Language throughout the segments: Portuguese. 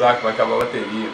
saco, vai acabar a bateria.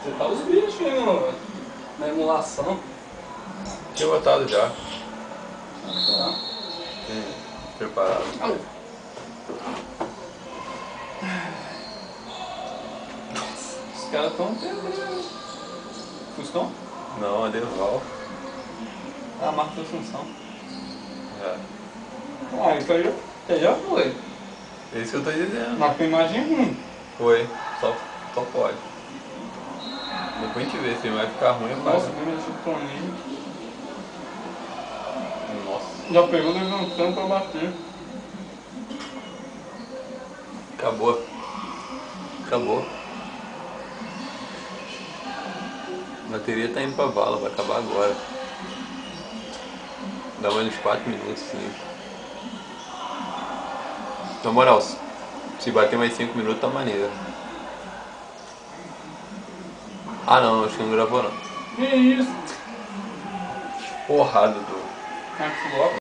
Você tá os bichos, hein, mano? Na emulação. Tinha botado já. Tá. Preparado. Os caras tão tendo. Fuscão? Não, é Deval. Ah, marca da função. É. Ah, isso aí já foi. É isso que eu tô dizendo. Mas com imagem ruim. Foi. Só pode. Depois a gente vê se vai ficar ruim ou Nossa, não. como esse Toninho. Nossa. Já pegou levantando pra bater. Acabou. Acabou. A bateria tá indo pra vala, vai acabar agora. Dá mais uns 4 minutos, 5. Na moral, se bater mais 5 minutos tá maneiro. Ah não, acho que não gravou não. Que isso? Porrada do. Max Lopes.